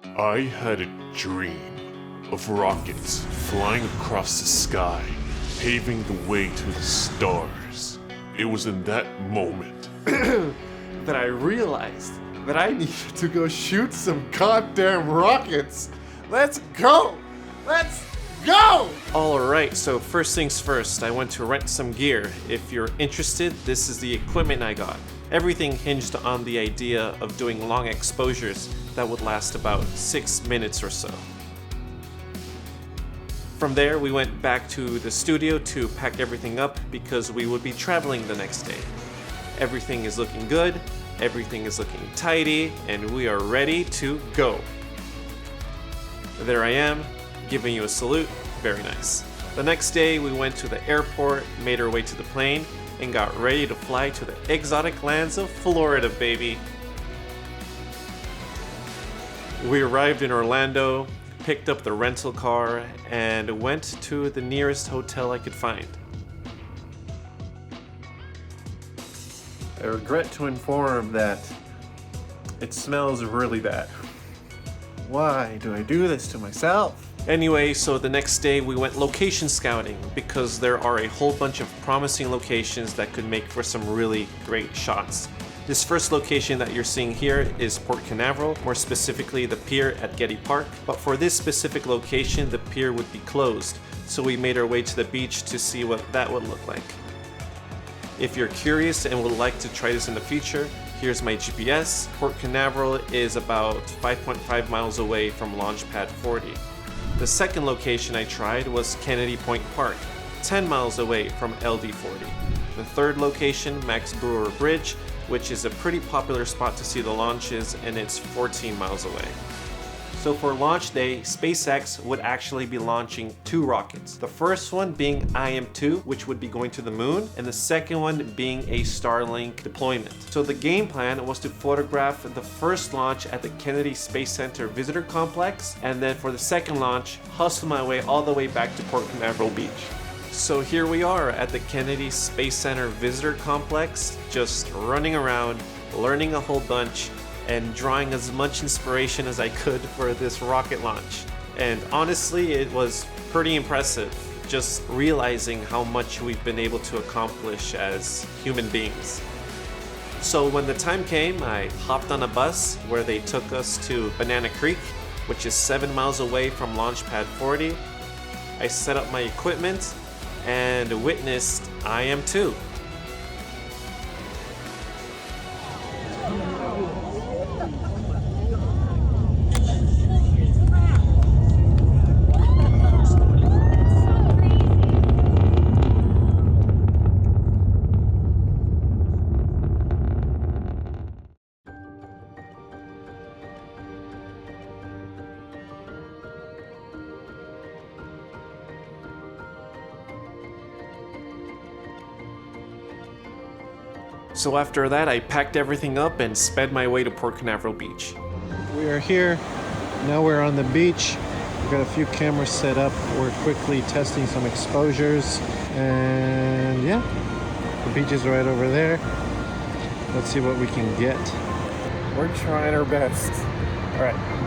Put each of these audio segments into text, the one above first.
I had a dream of rockets flying across the sky, paving the way to the stars. It was in that moment that I realized that I needed to go shoot some goddamn rockets. Let's go! Let's go! Alright, so first things first, I went to rent some gear. If you're interested, this is the equipment I got. Everything hinged on the idea of doing long exposures that would last about 6 minutes or so. From there, we went back to the studio to pack everything up because we would be traveling the next day. Everything is looking good, everything is looking tidy, and we are ready to go. There I am, giving you a salute. Very nice. The next day, we went to the airport, made our way to the plane, and got ready to fly to the exotic lands of Florida, baby. We arrived in Orlando, picked up the rental car, and went to the nearest hotel I could find. I regret to inform that it smells really bad. Why do I do this to myself? Anyway, so the next day we went location scouting because there are a whole bunch of promising locations that could make for some really great shots. This first location that you're seeing here is Port Canaveral, more specifically the pier at Getty Park. But for this specific location, the pier would be closed, so we made our way to the beach to see what that would look like. If you're curious and would like to try this in the future, here's my GPS. Port Canaveral is about 5.5 miles away from Launchpad 40. The second location I tried was Kennedy Point Park, 10 miles away from LD 40. The third location, Max Brewer Bridge, which is a pretty popular spot to see the launches, and it's 14 miles away. So for launch day, SpaceX would actually be launching 2 rockets. The first one being IM-2, which would be going to the moon, and the second one being a Starlink deployment. So the game plan was to photograph the first launch at the Kennedy Space Center Visitor Complex, and then for the second launch, hustle my way all the way back to Port Canaveral Beach. So here we are at the Kennedy Space Center Visitor Complex, just running around, learning a whole bunch, and drawing as much inspiration as I could for this rocket launch. And honestly, it was pretty impressive, just realizing how much we've been able to accomplish as human beings. So when the time came, I hopped on a bus where they took us to Banana Creek, which is 7 miles away from Launchpad 40. I set up my equipment and witnessed IM-2. So after that, I packed everything up and sped my way to Port Canaveral Beach. We are here. Now we're on the beach. We've got a few cameras set up. We're quickly testing some exposures. And yeah, the beach is right over there. Let's see what we can get. We're trying our best. All right.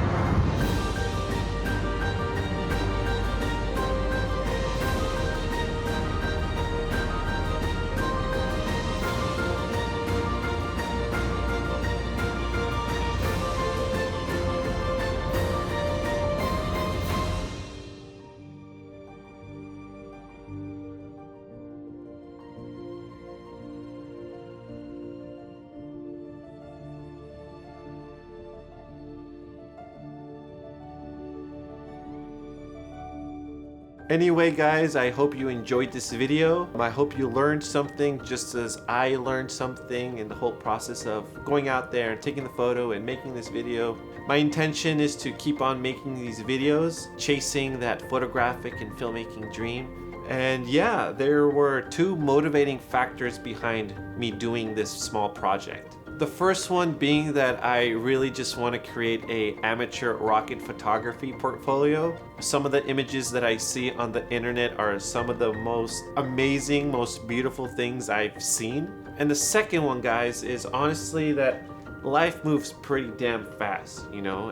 Anyway guys, I hope you enjoyed this video. I hope you learned something just as I learned something in the whole process of going out there and taking the photo and making this video. My intention is to keep on making these videos, chasing that photographic and filmmaking dream. And yeah, there were 2 motivating factors behind me doing this small project. The first one being that I really just want to create a amateur rocket photography portfolio. Some of the images that I see on the internet are some of the most amazing, most beautiful things I've seen. And the second one, guys, is honestly that life moves pretty damn fast, you know,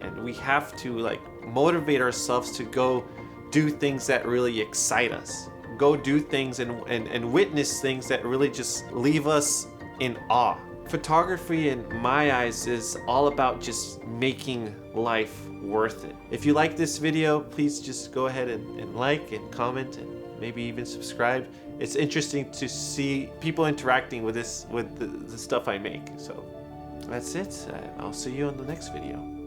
and we have to like motivate ourselves to go do things that really excite us. Go do things and witness things that really just leave us in awe. Photography in my eyes is all about just making life worth it. If you like this video, please just go ahead and like and comment and maybe even subscribe. It's interesting to see people interacting with the stuff I make. So that's it. I'll see you on the next video.